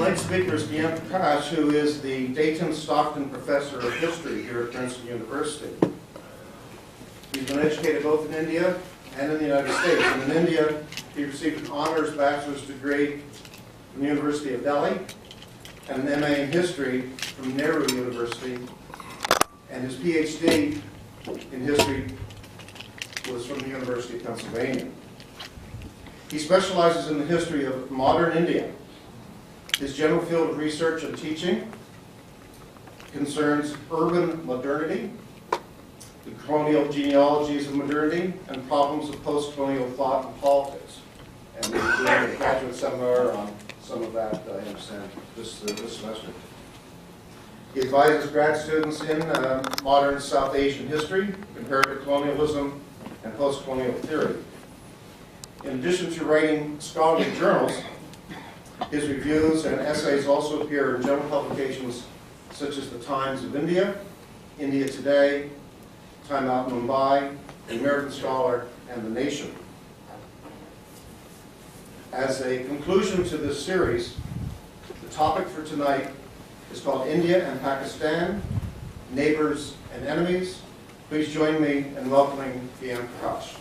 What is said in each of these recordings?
Tonight's speaker is Gyan, who is the Dayton Stockton Professor of History here at Princeton University. He's been educated both in India and in the United States. And in India, he received an honors bachelor's degree from the University of Delhi and an MA in history from Nehru University. And his PhD in history was from the University of Pennsylvania. He specializes in the history of modern India. His general field of research and teaching concerns urban modernity, the colonial genealogies of modernity, and problems of post-colonial thought and politics. And we're doing a graduate seminar on some of that, I understand, this semester. He advises grad students in modern South Asian history, comparative colonialism, and post-colonial theory. In addition to writing scholarly journals, his reviews and essays also appear in general publications such as the Times of India, India Today, Time Out Mumbai, The American Scholar, and The Nation. As a conclusion to this series, the topic for tonight is called India and Pakistan, Neighbors and Enemies. Please join me in welcoming Gyan Prakash.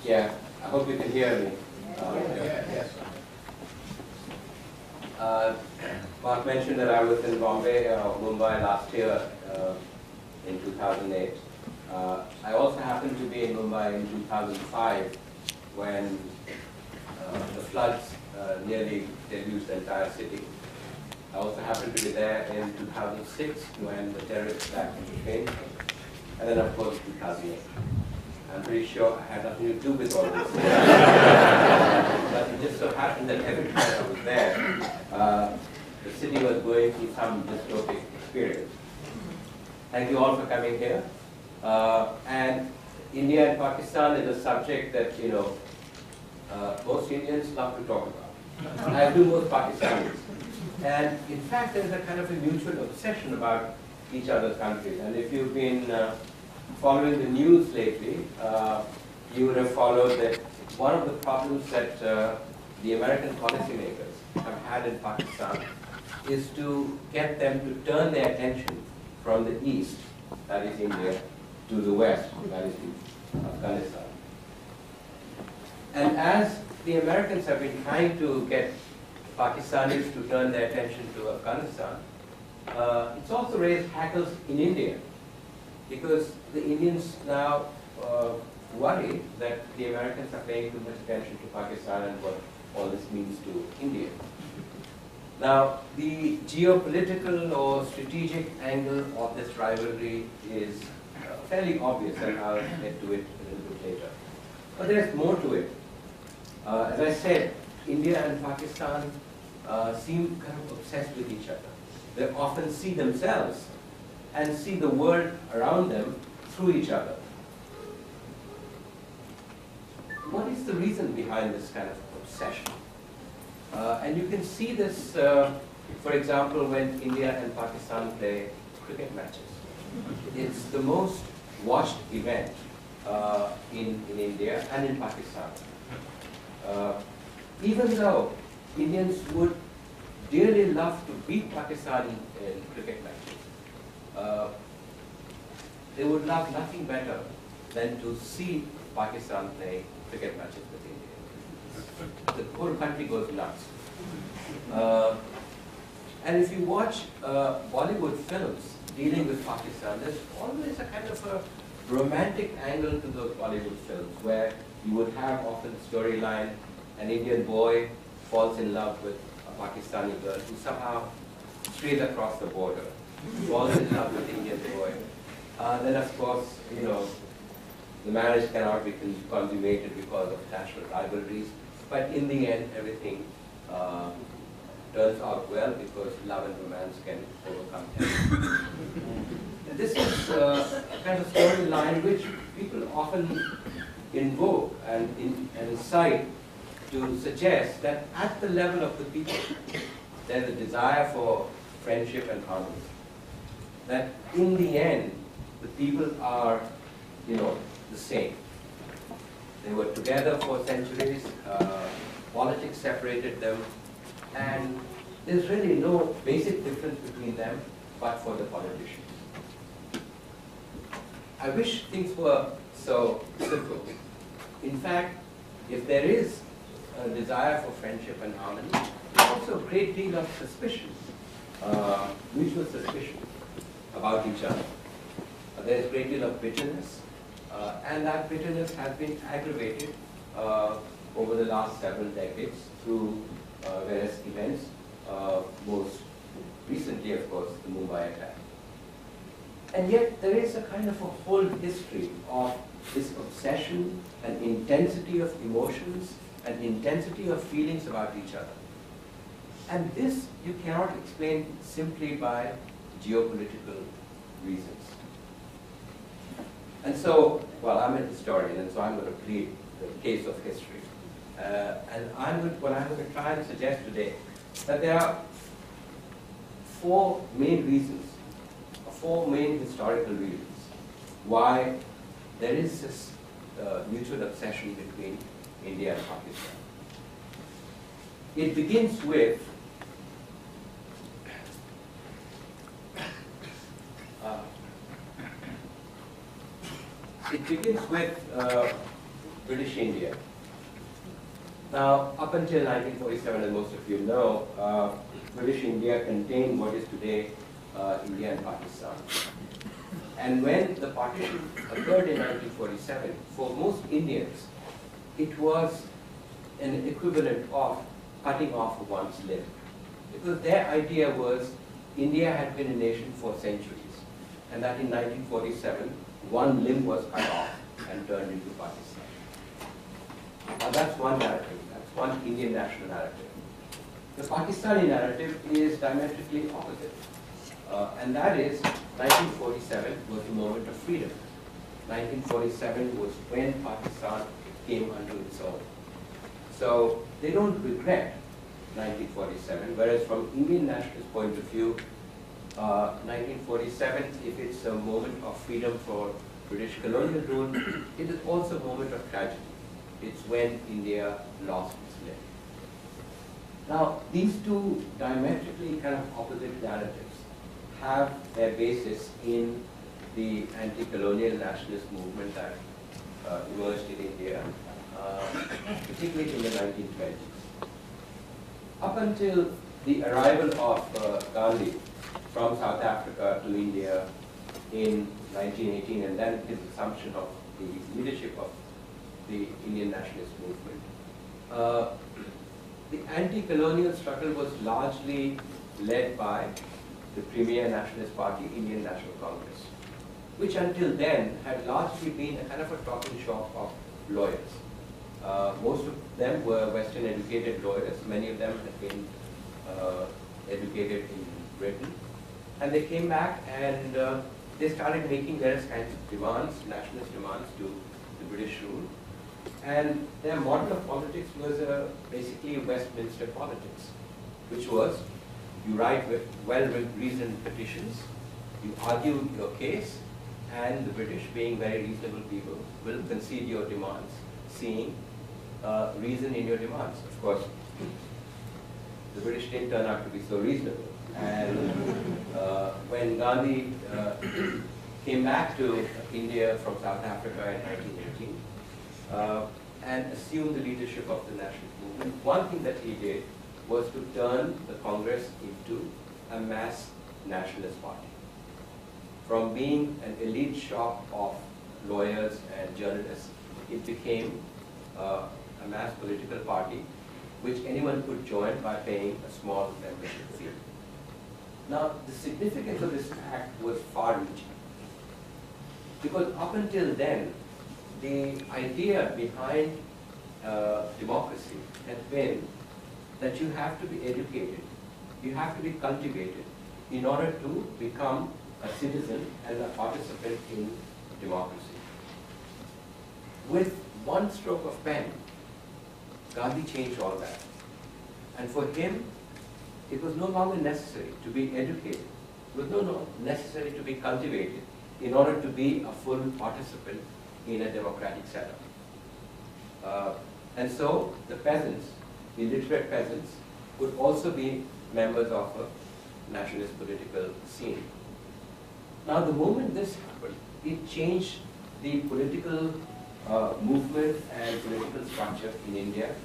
Yeah, I hope you can hear me. Yes. Mark mentioned that I was in Mumbai last year in 2008. I also happened to be in Mumbai in 2005 when the floods nearly deluged the entire city. I also happened to be there in 2006 when the terrorist attack came, and then of course 2008. I'm pretty sure I had nothing to do with all this. But it just so happened that every time I was there, the city was going through some dystopic experience. Thank you all for coming here. And India and Pakistan is a subject that, you know, most Indians love to talk about. I do most Pakistanis. And in fact, there's a kind of a mutual obsession about each other's countries. And if you've been following the news lately, you would have followed that one of the problems that the American policymakers have had in Pakistan is to get them to turn their attention from the east, that is India, to the west, that is Afghanistan. And as the Americans have been trying to get Pakistanis to turn their attention to Afghanistan, it's also raised hackles in India, because the Indians now worry that the Americans are paying too much attention to Pakistan and what all this means to India. Now, the geopolitical or strategic angle of this rivalry is fairly obvious, and I'll get to it a little bit later. But there's more to it. As I said, India and Pakistan seem kind of obsessed with each other. They often see themselves and see the world around them through each other. What is the reason behind this kind of obsession? And you can see this, for example, when India and Pakistan play cricket matches. It's the most watched event in India and in Pakistan. Even though Indians would dearly love to beat Pakistan in cricket matches, they would love nothing better than to see Pakistan play cricket matches with India. The whole country goes nuts. And if you watch Bollywood films dealing with Pakistan, there's always a kind of a romantic angle to those Bollywood films, where you would have often the storyline, an Indian boy falls in love with a Pakistani girl who somehow strays across the border, falls in love with an Indian boy. Then of course, you know, the marriage cannot be consummated because of national rivalries, but in the end everything turns out well because love and romance can overcome everything. This is a kind of storyline which people often invoke and incite to suggest that at the level of the people, there's a desire for friendship and harmony. That in the end, the people are, the same. They were together for centuries, politics separated them, and there's really no basic difference between them but for the politicians. I wish things were so simple. In fact, if there is a desire for friendship and harmony, there's also a great deal of suspicion, mutual suspicion about each other. There's a great deal of bitterness, and that bitterness has been aggravated over the last several decades through various events, most recently, of course, the Mumbai attack. And yet there is a kind of a whole history of this obsession and intensity of emotions and intensity of feelings about each other. And this you cannot explain simply by geopolitical reasons. And so, well, I'm a historian, and so I'm going to plead the case of history. And what I'm going to try and suggest today, that there are four main reasons, four main historical reasons why there is this mutual obsession between India and Pakistan. It begins with British India. Now, up until 1947, as most of you know, British India contained what is today India and Pakistan. And when the partition occurred in 1947, for most Indians, it was an equivalent of cutting off one's limb. Because their idea was India had been a nation for centuries, and that in 1947, one limb was cut off and turned into Pakistan. Now that's one narrative, that's one Indian national narrative. The Pakistani narrative is diametrically opposite. And that is, 1947 was the moment of freedom. 1947 was when Pakistan came unto its own. So they don't regret 1947, whereas from Indian nationalist point of view, 1947, if it's a moment of freedom for British colonial rule, it is also a moment of tragedy. It's when India lost its limb. Now, these two diametrically kind of opposite narratives have their basis in the anti-colonial nationalist movement that emerged in India, particularly in the 1920s. Up until the arrival of Gandhi from South Africa to India in 1918, and then his assumption of the leadership of the Indian nationalist movement, the anti-colonial struggle was largely led by the premier nationalist party, Indian National Congress, which until then had largely been a kind of a talking shop of lawyers. Most of them were Western educated lawyers. Many of them had been educated in Britain. And they came back and they started making various kinds of demands, nationalist demands to the British rule. And their model of politics was basically Westminster politics, which was you write well-reasoned petitions, you argue your case, and the British, being very reasonable people, will concede your demands, seeing reason in your demands. Of course, the British didn't turn out to be so reasonable. And when Gandhi came back to India from South Africa in 1918 and assumed the leadership of the national movement, one thing that he did was to turn the Congress into a mass nationalist party. From being an elite shop of lawyers and journalists, it became a mass political party which anyone could join by paying a small membership fee. Now, the significance of this act was far-reaching, because up until then, the idea behind democracy had been that you have to be educated, you have to be cultivated in order to become a citizen and a participant in democracy. With one stroke of pen, Gandhi changed all that. And for him, it was no longer necessary to be educated. It was no longer necessary to be cultivated in order to be a full participant in a democratic setup. And so the peasants, the literate peasants, would also be members of a nationalist political scene. Now, the moment this happened, it changed the political movement and political structure in India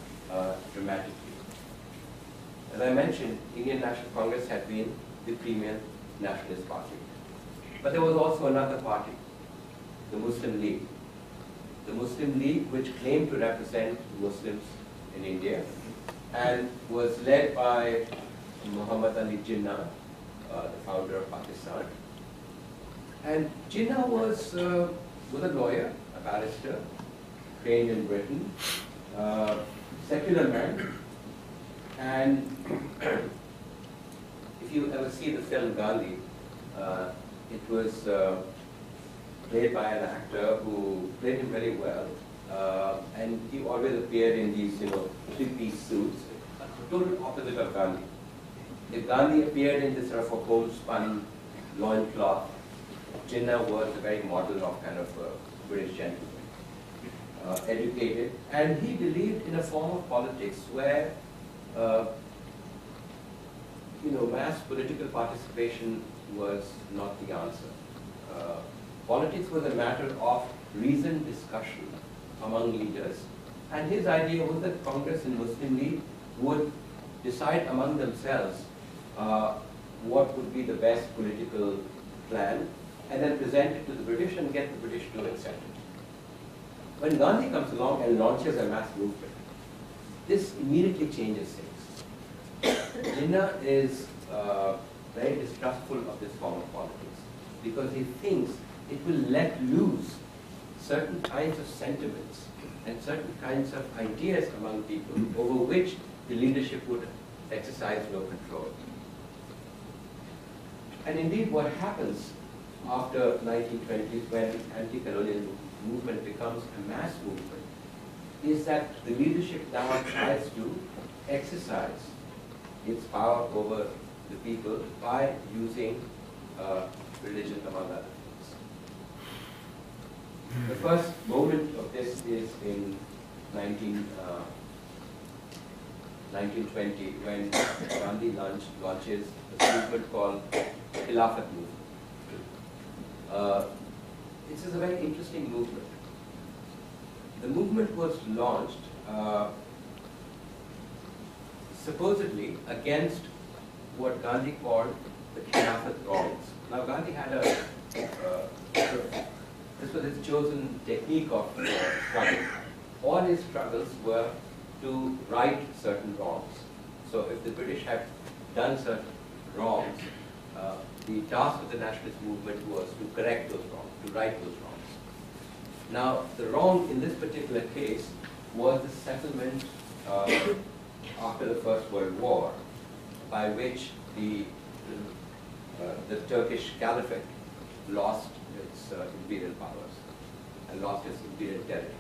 dramatically. As I mentioned, Indian National Congress had been the premier nationalist party. But there was also another party, the Muslim League. The Muslim League, which claimed to represent Muslims in India and was led by Muhammad Ali Jinnah, the founder of Pakistan. And Jinnah was a lawyer, a barrister, trained in Britain, secular man. And if you ever see the film Gandhi, it was played by an actor who played him very well, and he always appeared in these, three-piece suits, a total opposite of Gandhi. If Gandhi appeared in this sort of a homespun loincloth, Jinnah was a very model of kind of a British gentleman, educated, and he believed in a form of politics where mass political participation was not the answer. Politics was a matter of reasoned discussion among leaders, and his idea was that Congress and Muslim League would decide among themselves what would be the best political plan, and then present it to the British and get the British to accept it. When Gandhi comes along and launches a mass movement, this immediately changes things. Jinnah is very distrustful of this form of politics because he thinks it will let loose certain kinds of sentiments and certain kinds of ideas among people over which the leadership would exercise no control. And indeed what happens after 1920s when the anti-colonial movement becomes a mass movement is that the leadership now tries to exercise its power over the people by using religion among other things. The first moment of this is in 1920 when Gandhi launches a movement called Khilafat movement. This is a very interesting movement. The movement was launched supposedly against what Gandhi called the Khilafat wrongs. Now Gandhi had this was his chosen technique of struggle. All his struggles were to right certain wrongs. So if the British had done certain wrongs, the task of the nationalist movement was to correct those wrongs, to right those wrongs. Now, the wrong in this particular case was the settlement after the First World War, by which the Turkish Caliphate lost its imperial powers and lost its imperial territories.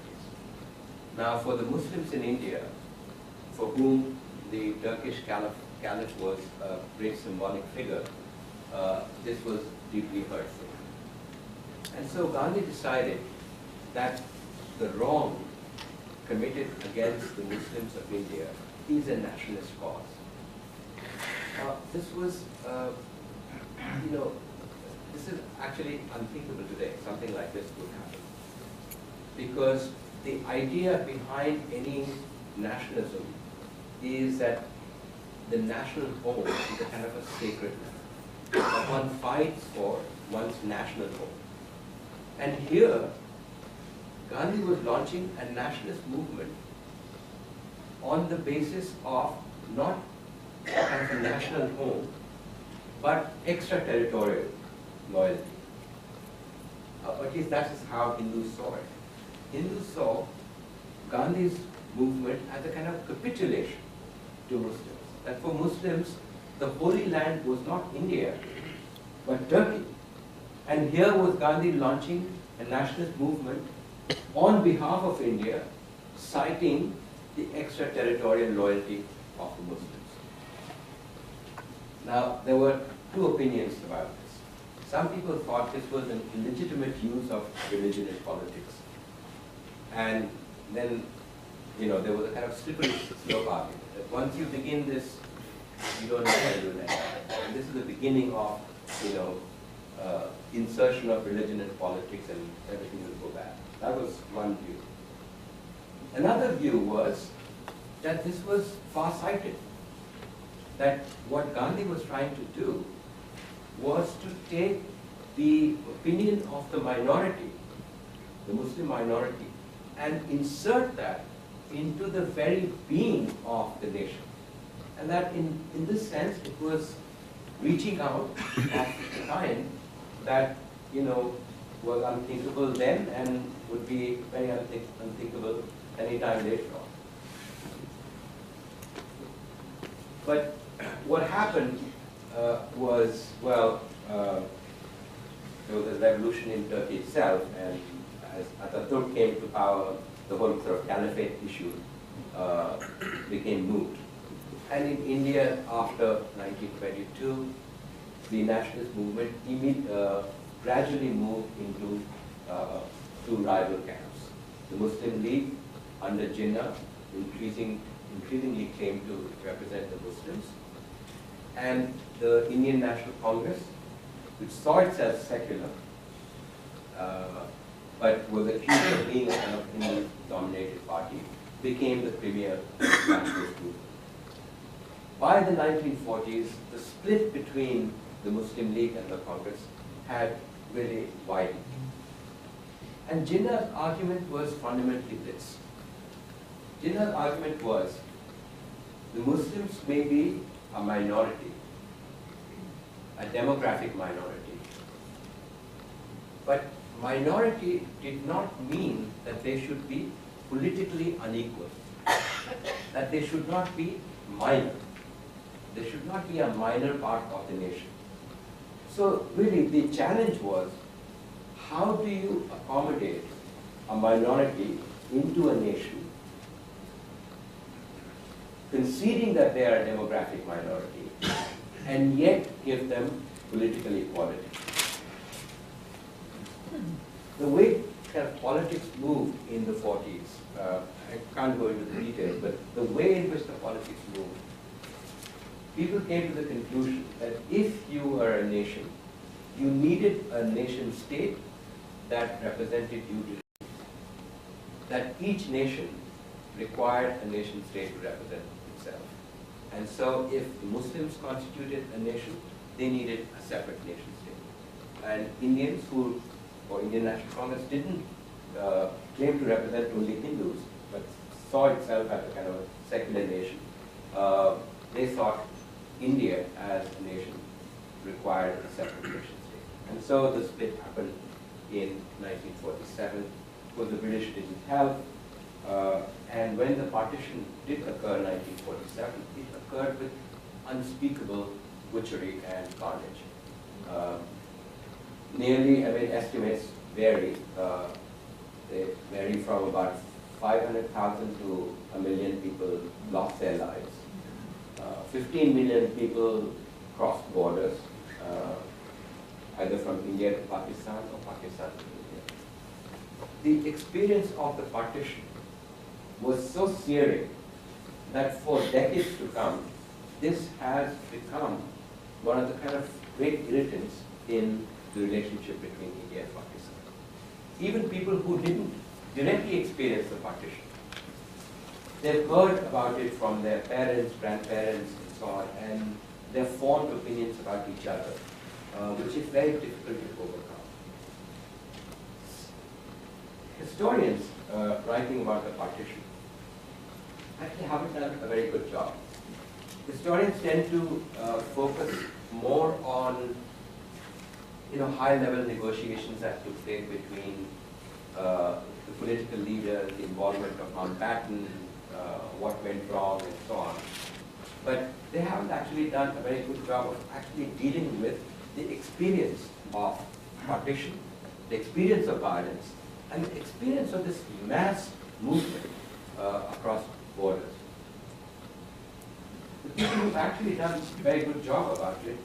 Now, for the Muslims in India, for whom the Turkish Caliph was a great symbolic figure, this was deeply hurtful. And so Gandhi decided that the wrong committed against the Muslims of India is a nationalist cause. This was, this is actually unthinkable today. Something like this would happen. Because the idea behind any nationalism is that the national home is a kind of a sacred land. That one fights for one's national home. And here, Gandhi was launching a nationalist movement on the basis of not kind of a national home, but extraterritorial loyalty. At least that is how Hindus saw it. Hindus saw Gandhi's movement as a kind of capitulation to Muslims. That for Muslims, the Holy Land was not India, but Turkey. And here was Gandhi launching a nationalist movement on behalf of India, citing the extraterritorial loyalty of the Muslims. Now, there were two opinions about this. some people thought this was an illegitimate use of religion in politics. And then, there was a kind of slippery slope argument that once you begin this, you don't know how to do that. And this is the beginning of, insertion of religion in politics, and everything will go bad. That was one view. Another view was that this was far-sighted, that what Gandhi was trying to do was to take the opinion of the minority, the Muslim minority, and insert that into the very being of the nation. And that in this sense, it was reaching out of the kind that, was unthinkable then and would be very unthinkable any time later on. But what happened was, well, there was a revolution in Turkey itself, and as Ataturk came to power, the whole sort of caliphate issue became moot. And in India, after 1922, the nationalist movement gradually moved into two rival camps. The Muslim League under Jinnah increasingly came to represent the Muslims, and the Indian National Congress, which saw itself secular, but was accused of being a kind of Hindu-dominated party, became the premier nationalist movement. By the 1940s, the split between the Muslim League and the Congress had really widened. And Jinnah's argument was fundamentally this. Jinnah's argument was, the Muslims may be a minority, a demographic minority, but minority did not mean that they should be politically unequal, that they should not be minor. They should not be a minor part of the nation. So really the challenge was, how do you accommodate a minority into a nation, conceding that they are a demographic minority, and yet give them political equality? The way kind of politics moved in the 40s, I can't go into the details, but the way in which the politics moved, people came to the conclusion that if you were a nation, you needed a nation state that represented you directly. That each nation required a nation state to represent itself. And so if the Muslims constituted a nation, they needed a separate nation state. And Indians or Indian National Congress didn't claim to represent only Hindus, but saw itself as a kind of a secular nation. They thought India as a nation required a separate nation state. And so the split happened in 1947, because the British didn't help. And when the partition did occur in 1947, it occurred with unspeakable butchery and carnage. Estimates vary. They vary from about 500,000 to 1 million people lost their lives. 15 million people crossed borders, either from India to Pakistan or Pakistan to India. The experience of the partition was so searing that for decades to come, this has become one of the kind of great irritants in the relationship between India and Pakistan. Even people who didn't directly experience the partition, they've heard about it from their parents, grandparents, and so on, and they've formed opinions about each other, which is very difficult to overcome. Historians writing about the partition actually haven't done a very good job. Historians tend to focus more on high-level negotiations that took place between the political leaders, the involvement of Mountbatten, what went wrong, and so on. But they haven't actually done a very good job of actually dealing with the experience of partition, the experience of violence, and the experience of this mass movement across borders. The people who've actually done a very good job about it,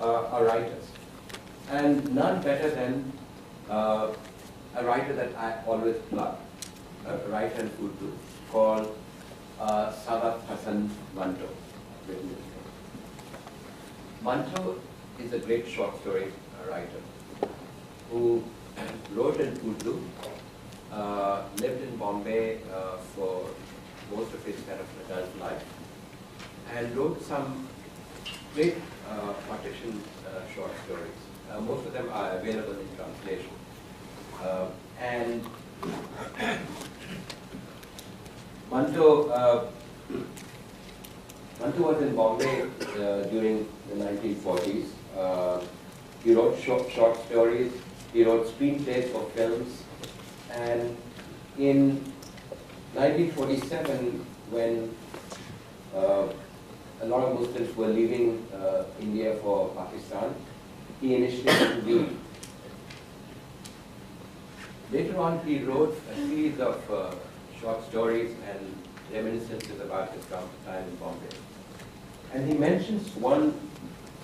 are writers. and none better than a writer that I always plug, a writer and food too, called Sadat Hassan Manto. Manto is a great short story writer who wrote in Urdu, lived in Bombay for most of his kind of adult life, and wrote some great partition short stories. Most of them are available in translation. And Manto was in Bombay during the 1940s. He wrote short stories, he wrote screenplays for films, and in 1947, when a lot of Muslims were leaving India for Pakistan, he initiated the leave. Later on, he wrote a series of short stories and reminiscences about his time in Bombay. And he mentions one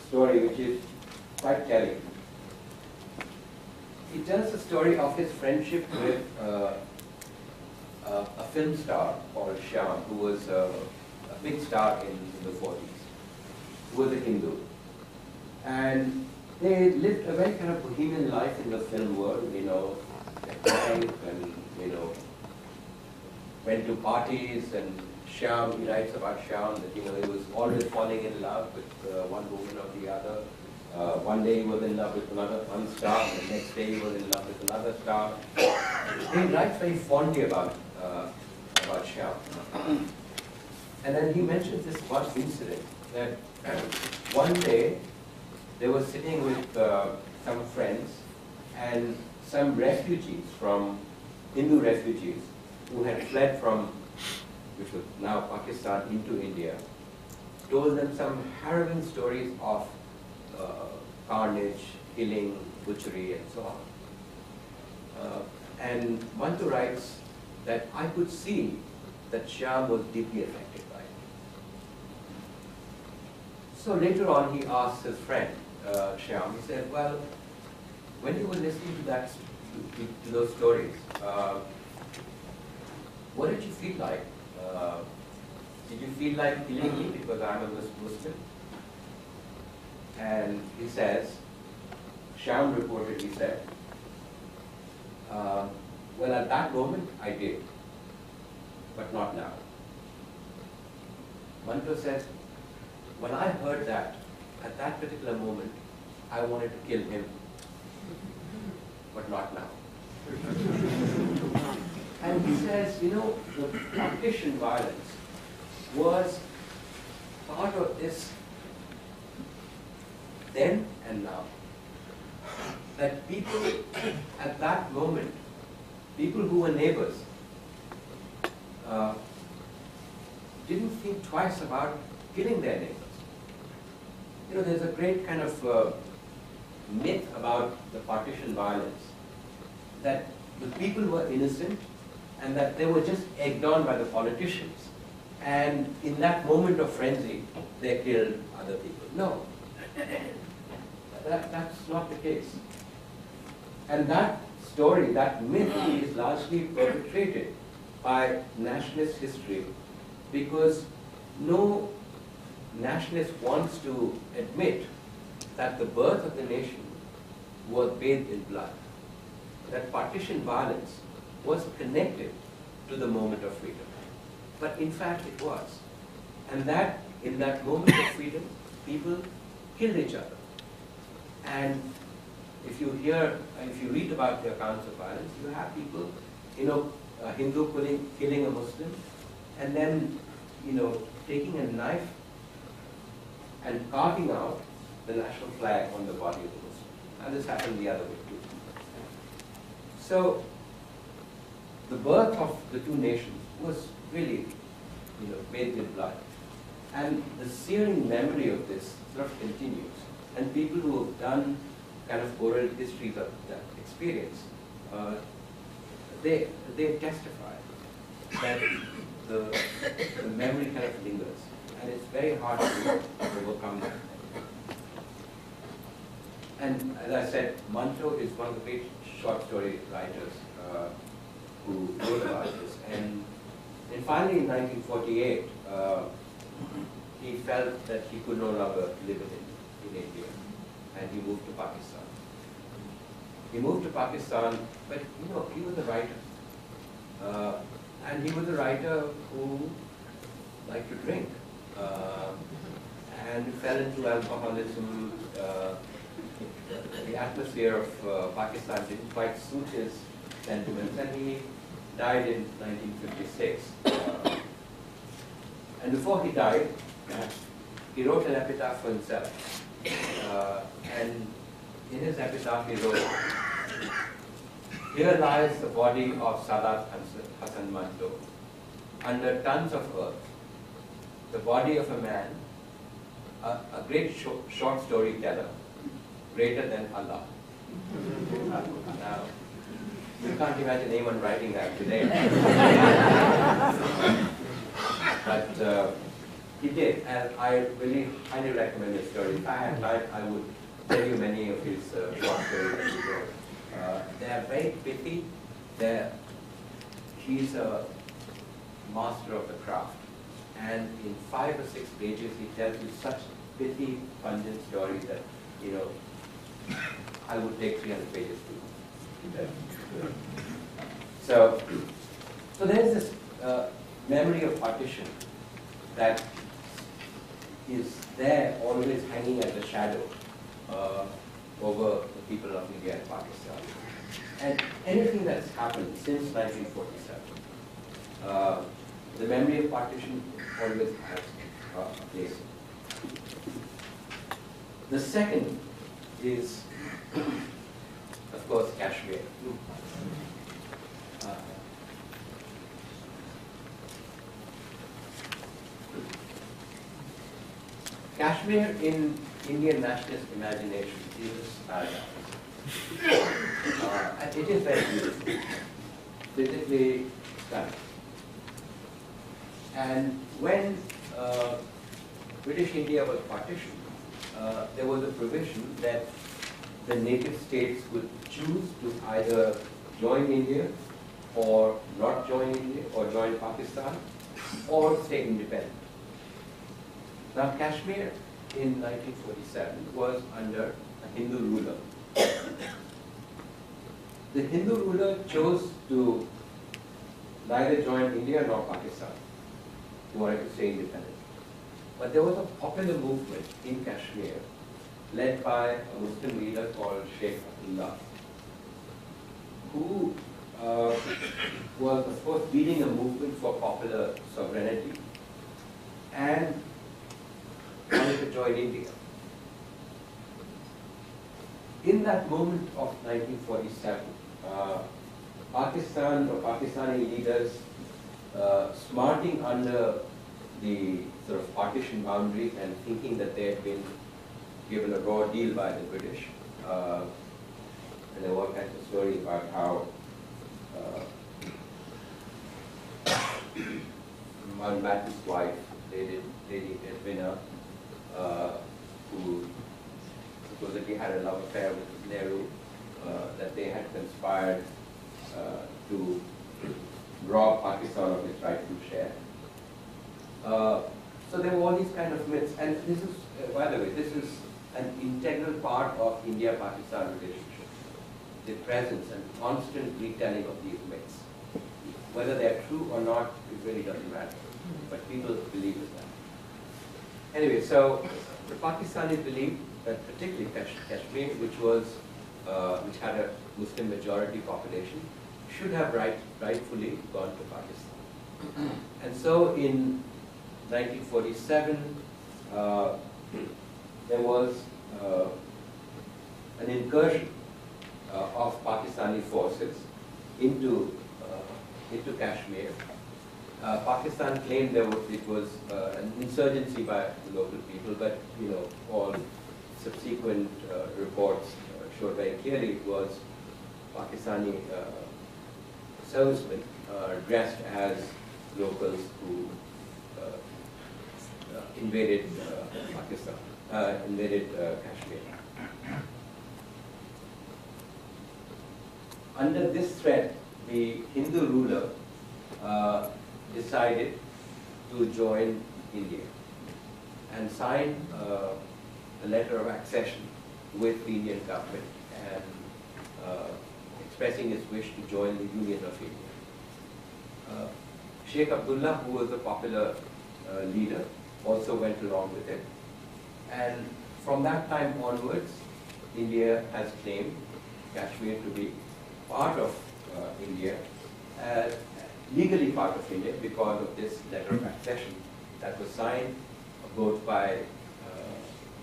story which is quite telling. He tells the story of his friendship with a film star called Shyam, who was a big star in the 40s, who was a Hindu. And they lived a very kind of bohemian life in the film world, you know, they drank and, you know, went to parties, and Shyam, he writes about Shyam, that, you know, he was always falling in love with one woman or the other. One day he was in love with one star, and the next day he was in love with another star. He writes very fondly about Shyam. And then he mentions this one incident, that one day they were sitting with some friends, and some refugees from, Hindu refugees, who had fled from, which was now Pakistan, into India, told them some harrowing stories of carnage, killing, butchery, and so on. And Manto writes that I could see that Shyam was deeply affected by it. So later on, he asked his friend, Shyam, he said, well, when you were listening to that, to those stories, what did you feel like? Did you feel like killing me because I'm a Muslim? And he says, Shyam reported, he said, well, at that moment I did, but not now. Manto says, when I heard that, at that particular moment, I wanted to kill him, but not now. And he says, you know, the partition violence was part of this then and now. That people at that moment, people who were neighbors, didn't think twice about killing their neighbors. You know, there's a great kind of myth about the partition violence, that the people were innocent and that they were just egged on by the politicians. And in that moment of frenzy, they killed other people. No, that's not the case. And that story, that myth is largely perpetrated by nationalist history, because no nationalist wants to admit that the birth of the nation was bathed in blood. That partition violence was connected to the moment of freedom. But in fact it was. And that in that moment of freedom, people killed each other. And if you read about the accounts of violence, you have people, you know, a Hindu killing a Muslim, and then, you know, taking a knife and carving out the national flag on the body of the Muslim. And this happened the other way too. So the birth of the two nations was really, you know, bathed in blood. And the searing memory of this sort of continues. And people who have done kind of oral histories of that experience, they testify that the memory kind of lingers. And it's very hard to overcome that. And as I said, Manto is one of the great short story writers who wrote about this. And finally, in 1948, he felt that he could no longer live in India, and he moved to Pakistan. He moved to Pakistan, but you know, he was a writer. And he was a writer who liked to drink and fell into alcoholism. The atmosphere of Pakistan didn't quite suit his sentiments, and he died in 1956. And before he died, he wrote an epitaph for himself. And in his epitaph he wrote, "Here lies the body of Sadat Hasan Manto, under tons of earth, the body of a man, a great short storyteller, greater than Allah." Now, you can't imagine anyone writing that today. But he did, and I really highly recommend his story. If I had time, I would tell you many of his short stories that he wrote. They are very pithy. He's a master of the craft. And in 5 or 6 pages, he tells you such pithy, pungent stories that, you know, I would take 300 pages to tell you. So there's this memory of partition that is there, always hanging as a shadow over the people of India and Pakistan. And anything that's happened since 1947, the memory of partition always has a place. The second is, of course, Kashmir. Kashmir in Indian nationalist imagination is paradise. And it is very beautiful, physically stunning. And when British India was partitioned, there was a provision that the native states would choose to either join India or not join India, or join Pakistan, or stay independent. Now, Kashmir in 1947 was under a Hindu ruler. The Hindu ruler chose to neither join India nor Pakistan. He wanted to stay independent. But there was a popular movement in Kashmir led by a Muslim leader called Sheikh Abdullah, who was, of course, leading a movement for popular sovereignty and wanted to join India. In that moment of 1947, Pakistan or Pakistani leaders, smarting under the sort of partition boundaries and thinking that they had been given a raw deal by the British, and there were all kinds of stories about how Mountbatten's wife, Lady Edwina, who supposedly had a love affair with Nehru, that they had conspired to rob Pakistan of its rightful share. So there were all these kind of myths, and this is, by the way, this is an integral part of India-Pakistan relationship. The presence and constant retelling of these myths. Whether they're true or not, it really doesn't matter. But people believe in that. Anyway, so the Pakistanis believed that particularly Kashmir, which had a Muslim majority population, should have rightfully gone to Pakistan. And so in 1947, there was an incursion of Pakistani forces into Kashmir. Pakistan claimed it was an insurgency by the local people, but you know, all subsequent reports showed very clearly it was Pakistani servicemen dressed as locals who invaded Pakistan, invaded Kashmir. under this threat, the Hindu ruler decided to join India and sign a letter of accession with the Indian government and expressing his wish to join the Union of India. Sheikh Abdullah, who was a popular leader, also went along with it. And from that time onwards, India has claimed Kashmir to be part of India, legally part of India, because of this letter of accession that was signed both by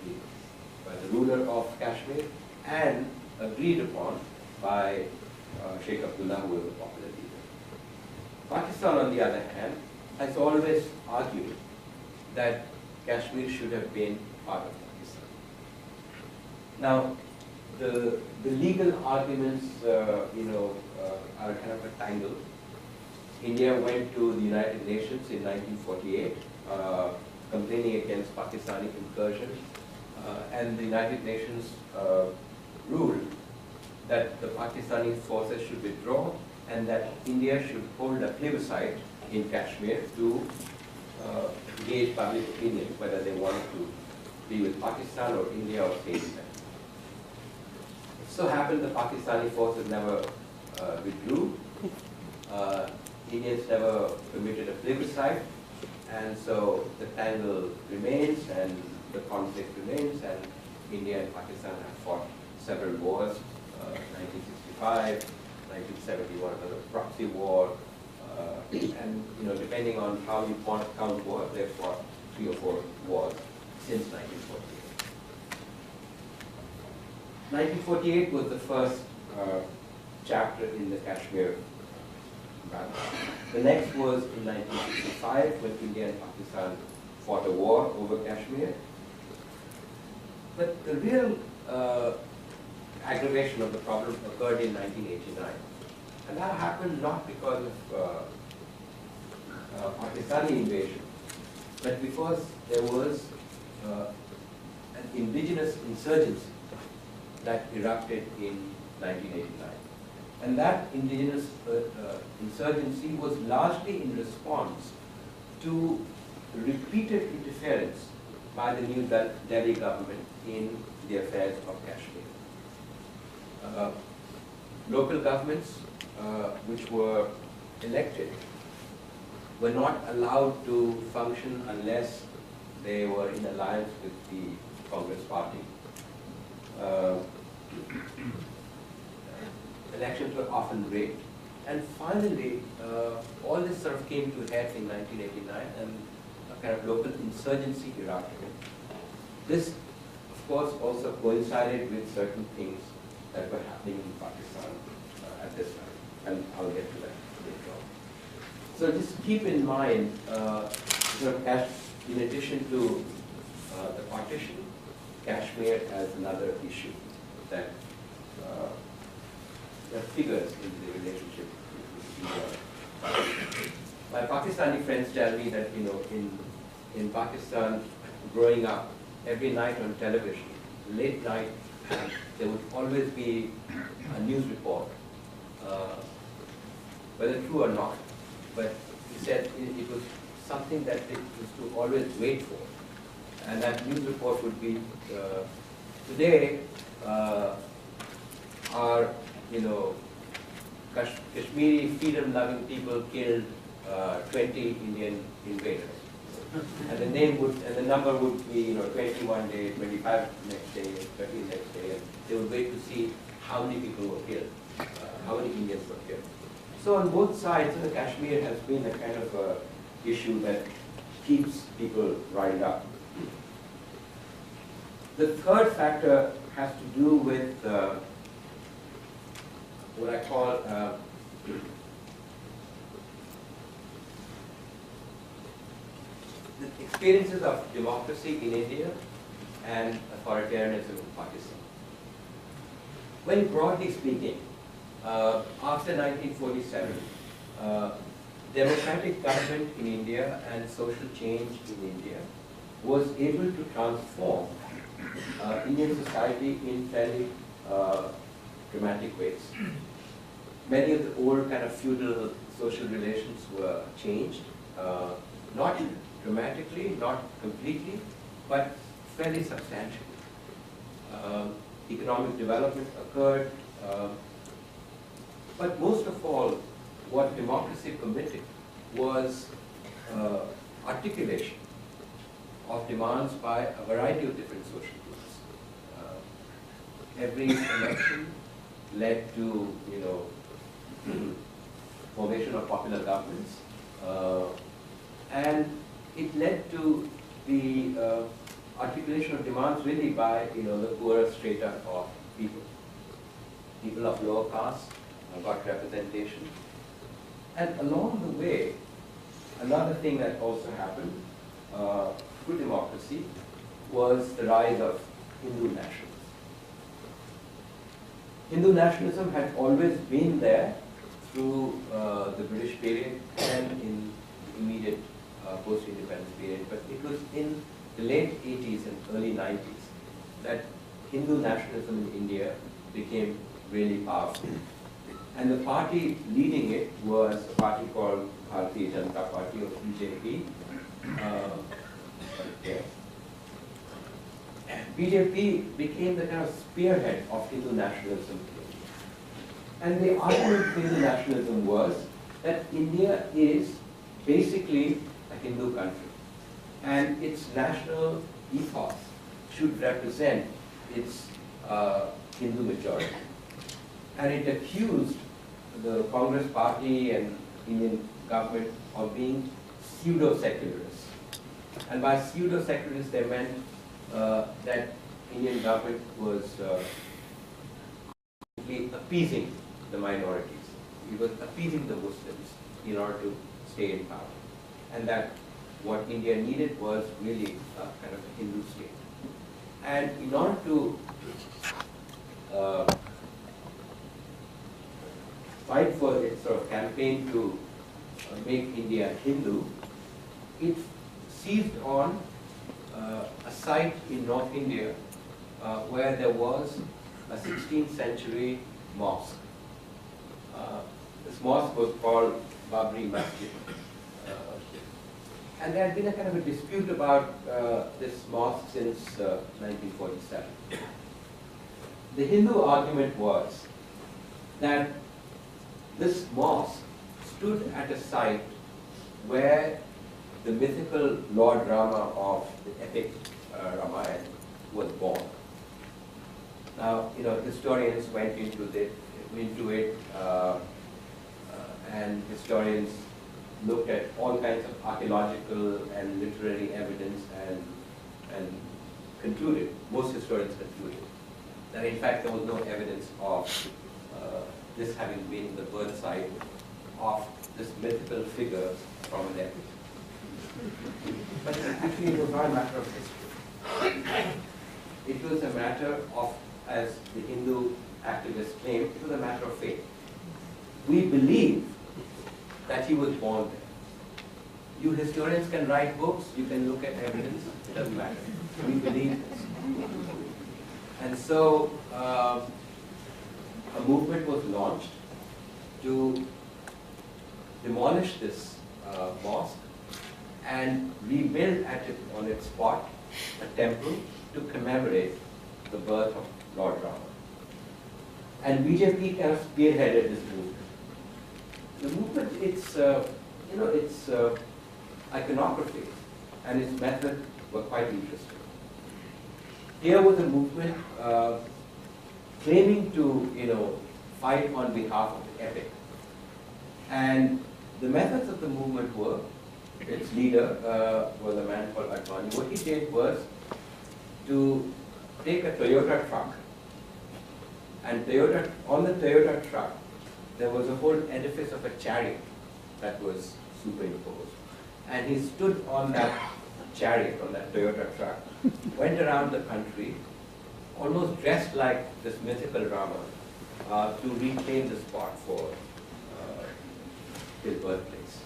the ruler of Kashmir and agreed upon by Sheikh Abdullah, who was a popular leader. Pakistan, on the other hand, has always argued that Kashmir should have been part of Pakistan. Now, the legal arguments, are kind of a tangle. India went to the United Nations in 1948, complaining against Pakistani incursion, and the United Nations ruled that the Pakistani forces should withdraw and that India should hold a plebiscite in Kashmir to gauge public opinion, whether they wanted to be with Pakistan or India or stay with them. It so happened the Pakistani forces never withdrew. Indians never permitted a plebiscite, and so the tangle remains and the conflict remains, and India and Pakistan have fought several wars, 1965, 1971, another proxy war, and depending on how you count wars, they've fought 3 or 4 wars since 1948. 1948 was the first chapter in the Kashmir battle. The next was in 1965 when India and Pakistan fought a war over Kashmir. But the real aggravation of the problem occurred in 1989. And that happened not because of Pakistani invasion, but because there was an indigenous insurgency that erupted in 1989. And that indigenous insurgency was largely in response to repeated interference by the New Delhi government in the affairs of Kashmir. Local governments which were elected were not allowed to function unless they were in alliance with the Congress party. Elections were often rigged. And finally, all this sort of came to a head in 1989 and a kind of local insurgency erupted. This, of course, also coincided with certain things that were happening in Pakistan at this time. And I'll get to that later on. So just keep in mind, in addition to the partition, Kashmir has another issue that figures in the relationship with India. My Pakistani friends tell me that in Pakistan, growing up, every night on television, late night, there would always be a news report, whether true or not. But he said it was something that they used to always wait for. And that news report would be, today, our Kashmiri freedom-loving people killed 20 Indian invaders. And the name would, and the number would be 20 one day, 25 next day, 30 next day. And they would wait to see how many people were killed, how many Indians were killed. So on both sides, Kashmir has been a kind of issue that keeps people riled up. The third factor has to do with what I call the experiences of democracy in India and authoritarianism in Pakistan. Well, broadly speaking, after 1947, democratic government in India and social change in India was able to transform Indian society in fairly dramatic ways. many of the old kind of feudal social relations were changed, not dramatically, not completely, but fairly substantially. Economic development occurred, but most of all, what democracy permitted was articulation of demands by a variety of different social groups. Every election led to, formation of popular governments, and it led to the articulation of demands really by, the poorer strata of people. People of lower caste got representation. And along the way, another thing that also happened through democracy was the rise of Hindu nationalism. Hindu nationalism had always been there through the British period and in the immediate post-independence period, but it was in the late 80s and early 90s that Hindu nationalism in India became really powerful. And the party leading it was a party called Bharatiya Janata Party, or BJP. BJP became the kind of spearhead of Hindu nationalism. And the argument for Hindu nationalism was that India is basically a Hindu country, and its national ethos should represent its Hindu majority. And it accused the Congress party and Indian government of being pseudo-secularists. And by pseudo-secularists, they meant that Indian government was appeasing the minorities. It was appeasing the Muslims in order to stay in power. And that what India needed was really a kind of a Hindu state. And in order to fight for its sort of campaign to make India Hindu, it seized on a site in North India where there was a 16th century mosque. This mosque was called Babri Masjid. And there had been a kind of a dispute about this mosque since 1947. The Hindu argument was that this mosque stood at a site where the mythical Lord Rama of the epic Ramayana was born. Now, historians went into it, and historians looked at all kinds of archaeological and literary evidence and concluded, most historians concluded, that in fact there was no evidence of this having been the birth site of this mythical figure from an epic. But actually it was not a matter of history. It was a matter of, as the Hindu activists claimed, it was a matter of faith. We believe that he was born there. You historians can write books, you can look at evidence, it doesn't matter. We believe this. And so a movement was launched to demolish this mosque and rebuild on its spot a temple to commemorate the birth of Lord Rama. And BJP kind of spearheaded this movement. The movement, its iconography and its method were quite interesting. Here was a movement claiming to, fight on behalf of the epic. And the methods of the movement were, its leader was a man called Advani. What he did was to take a Toyota truck, and on the Toyota truck, there was a whole edifice of a chariot that was superimposed. And he stood on that chariot, on that Toyota truck, went around the country, almost dressed like this mythical Rama, to reclaim the spot for his birthplace.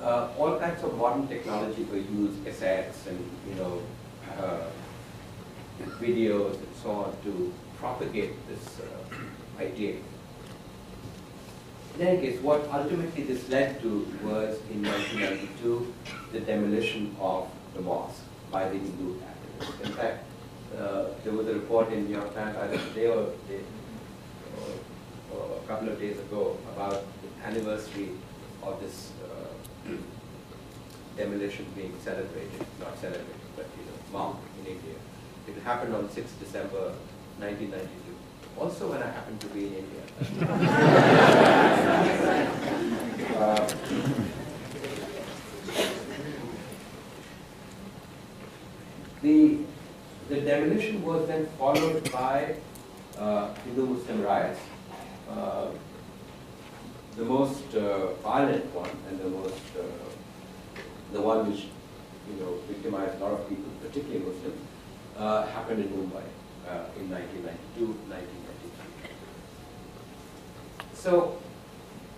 All kinds of modern technology were used, cassettes and videos and so on, to propagate this idea. In any case, what ultimately this led to was, in 1992, the demolition of the mosque by the Hindu activists. In fact, there was a report in New York Times either today or a couple of days ago about the anniversary of this demolition being celebrated, not celebrated, but marked in India. It happened on 6th December 1992. Also when I happened to be in India. The demolition was then followed by Hindu-Muslim riots. The most violent one and the one which victimized a lot of people, particularly Muslims, happened in Mumbai in 1992, 1993. So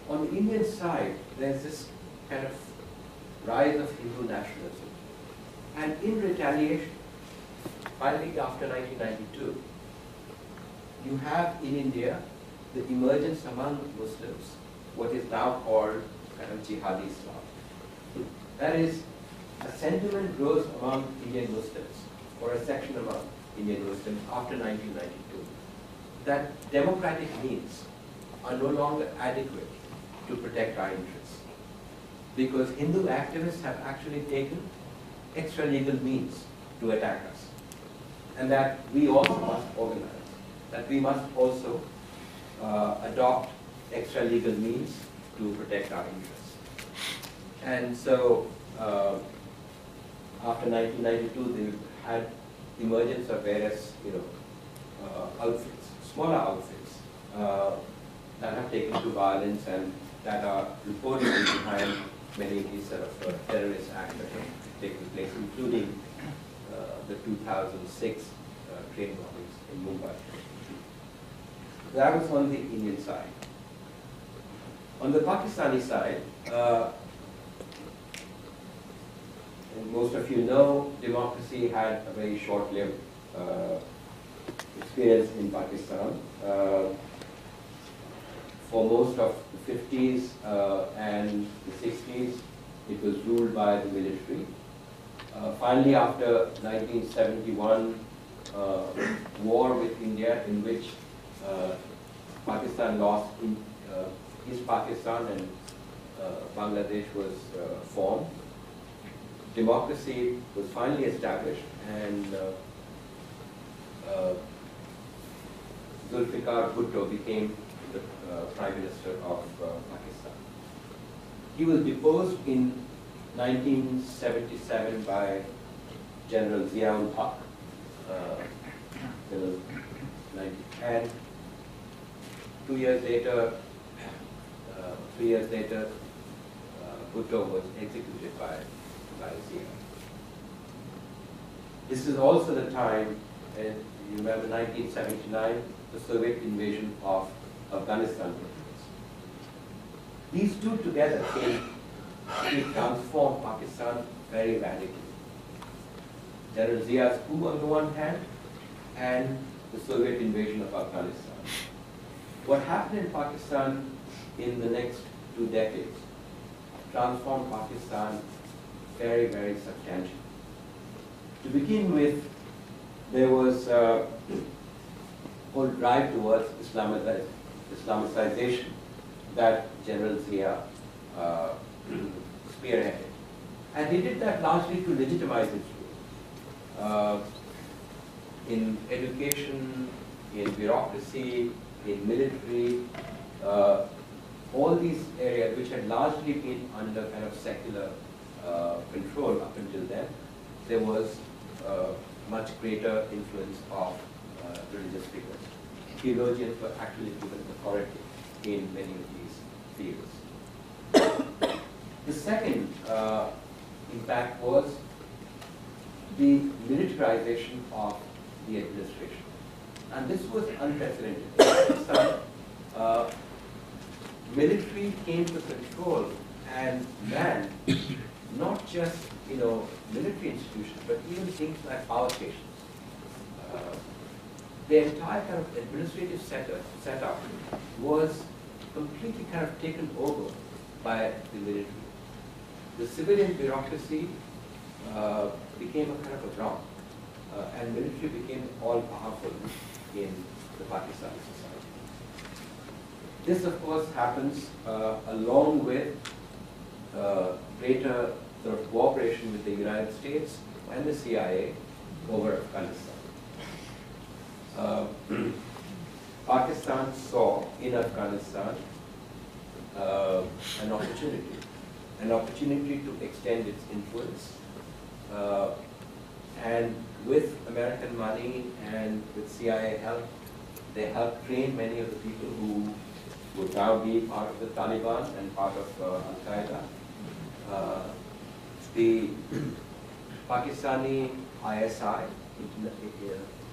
on the Indian side, there's this kind of rise of Hindu nationalism. And in retaliation, finally after 1992, you have in India the emergence among Muslims, what is now called kind of jihadi Islam. That is, a sentiment grows among Indian Muslims, or a section among Indian Muslims after 1992, that democratic means are no longer adequate to protect our interests. Because Hindu activists have actually taken extra-legal means to attack us. And that we also must organize, that we must also adopt extra-legal means to protect our interests. And so, after 1992, they had emergence of various, outfits, smaller outfits, that have taken to violence and that are reportedly behind many of these sort of terrorist acts that have taken place, including the 2006 train bombings in Mumbai. That was on the Indian side. On the Pakistani side, and most of you know, democracy had a very short-lived experience in Pakistan. For most of the 50s and the 60s, it was ruled by the military. Finally, after 1971 war with India, in which Pakistan lost in East Pakistan and Bangladesh was formed, democracy was finally established, and Zulfikar Bhutto became the Prime Minister of Pakistan. He was deposed in 1977 by General Zia-ul Haq, and 2 years later, 3 years later, Bhutto was executed by Zia. This is also the time, and you remember 1979, the Soviet invasion of Afghanistan took place. These two together came to transform Pakistan very radically. General Zia's coup on the one hand, and the Soviet invasion of Afghanistan. What happened in Pakistan in the next 2 decades transformed Pakistan very, very substantially. To begin with, there was a whole drive towards Islamicization that General Zia spearheaded. And he did that largely to legitimize his rule. In education, in bureaucracy, in military, all these areas which had largely been under kind of secular control up until then, there was much greater influence of religious figures. Theologians were actually given authority in many of these fields. The second impact was the militarization of the administration. And this was unprecedented. In Pakistan, military came to control and ran not just military institutions, but even things like power stations. The entire kind of administrative setup was completely kind of taken over by the military. The civilian bureaucracy became a kind of a drop, and military became all-powerful in the Pakistani society. This, of course, happens along with greater sort of cooperation with the United States and the CIA over Afghanistan. Pakistan saw in Afghanistan an opportunity to extend its influence. And with American money and with CIA help, they helped train many of the people who would now be part of the Taliban and part of Al-Qaeda. The Pakistani ISI,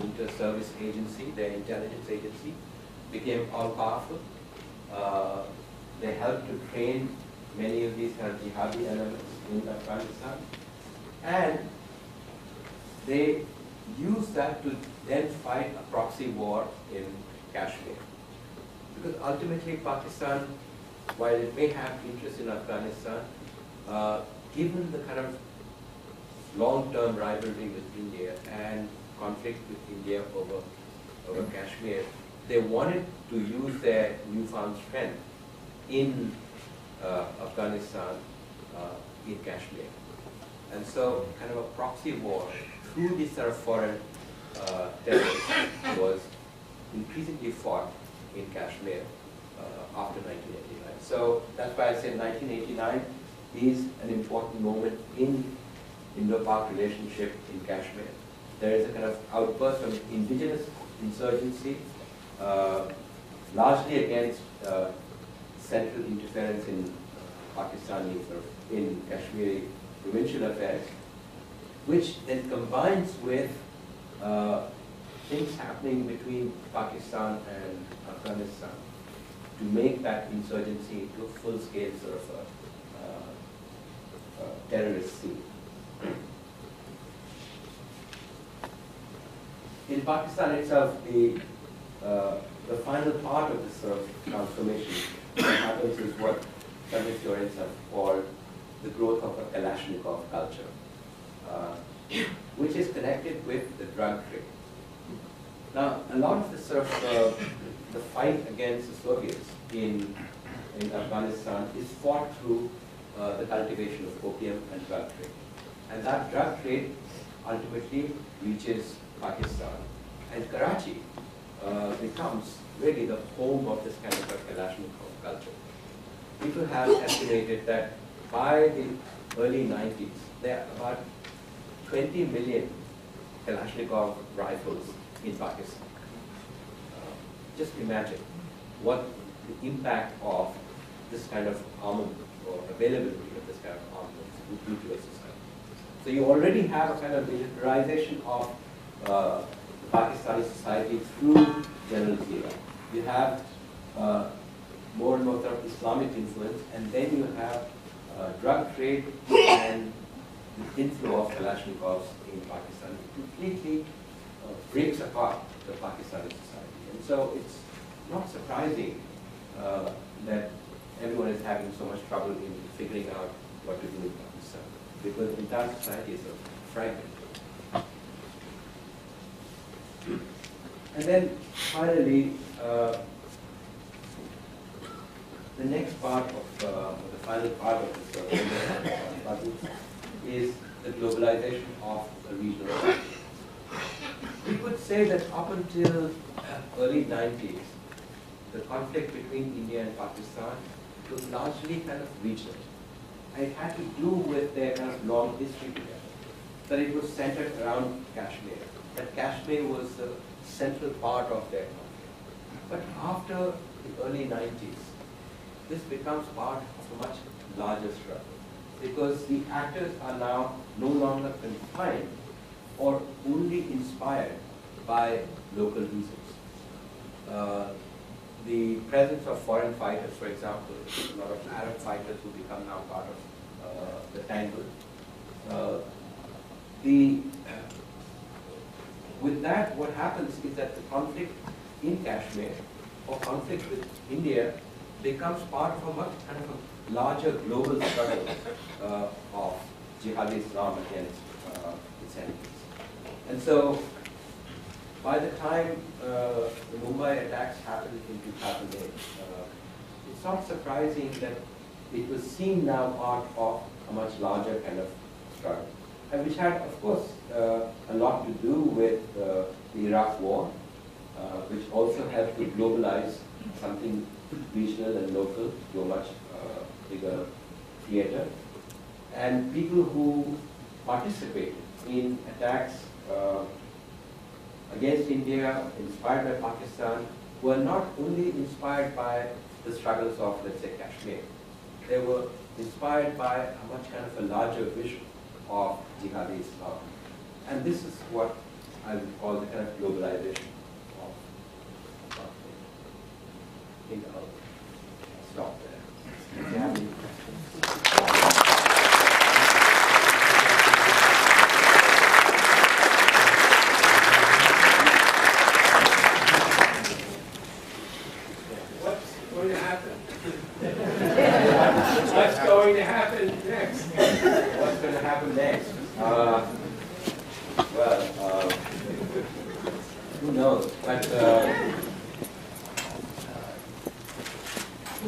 Inter-Service Agency, their intelligence agency, became all-powerful. They helped to train many of these kind of jihadi elements in Afghanistan. And they used that to then fight a proxy war in Kashmir. Because ultimately Pakistan, while it may have interest in Afghanistan, given the kind of long-term rivalry with India and conflict with India over Kashmir, they wanted to use their newfound strength in Afghanistan, in Kashmir. And so kind of a proxy war through this sort of foreign terrorists was increasingly fought in Kashmir after 1989. So that's why I said 1989 is an important moment in Indo-Pak relationship in Kashmir. There is a kind of outburst of indigenous insurgency, largely against central interference in Pakistani, in Kashmiri provincial affairs, which then combines with things happening between Pakistan and Afghanistan to make that insurgency into a full-scale sort of a terrorist scene. In Pakistan itself, the final part of this sort of transformation that happens is what some historians have called the growth of a Kalashnikov culture, which is connected with the drug trade. Now, a lot of the sort of the fight against the Soviets in Afghanistan is fought through the cultivation of opium and drug trade. And that drug trade ultimately reaches Pakistan. And Karachi becomes really the home of this kind of a Kalashnikov culture. People have estimated that by the early 90s, there are about 20 million Kalashnikov rifles in Pakistan. Just imagine what the impact of this kind of armament or availability of this kind of armament would do to a society. So you already have a kind of militarization of the Pakistani society through General Zia. You have more and more sort of Islamic influence, and then you have drug trade and the inflow of Kalashnikovs in Pakistan. It completely breaks apart the Pakistani society. And so it's not surprising that everyone is having so much trouble in figuring out what to do in Pakistan, because the entire society is fragmented. And then finally, the next part of the final part of this puzzle is the globalization of the regional economy. We could say that up until early 90s, the conflict between India and Pakistan was largely kind of regional. And it had to do with their kind of long history together. That it was centered around Kashmir. That Kashmir was the central part of their conflict. But after the early 90s, this becomes part of a much larger struggle, because the actors are now no longer confined or only inspired by local reasons. The presence of foreign fighters, for example, a lot of Arab fighters who become now part of the tangle. With that, what happens is that the conflict in Kashmir, or conflict with India, becomes part of a much kind of a larger global struggle of jihadi Islam against its enemies. And so, by the time the Mumbai attacks happened in 2008, it's not surprising that it was seen now part of a much larger kind of struggle, and which had, of course, a lot to do with the Iraq War, which also helped to globalize something regional and local to a much bigger theater. And people who participated in attacks against India, inspired by Pakistan, were not only inspired by the struggles of, let's say, Kashmir. They were inspired by a much kind of a larger vision of jihadi Islam. And this is what I would call the kind of globalization of conflict. I think I'll stop there. If you have any questions. What's going to happen? What's going to happen next? What's going to happen next? Who knows? But,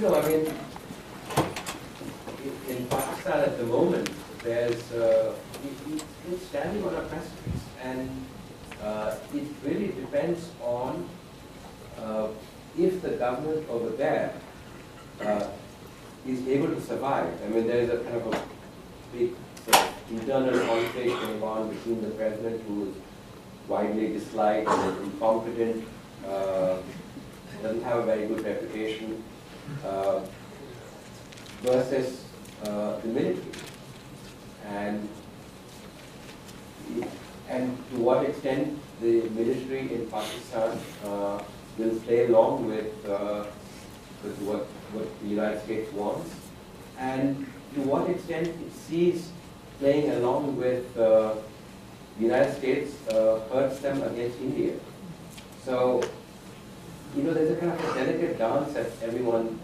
I mean, in Pakistan at the moment, there's, it's standing on a precipice, and it really depends on if the government over there is able to survive. I mean, there is a kind of a big sort of internal conflict going on between the president, who is widely disliked and is incompetent, doesn't have a very good reputation, versus the military. And to what extent the military in Pakistan will play along with what the United States wants, and to what extent it sees playing along with the United States hurts them against India. So, there's a kind of a delicate dance that everyone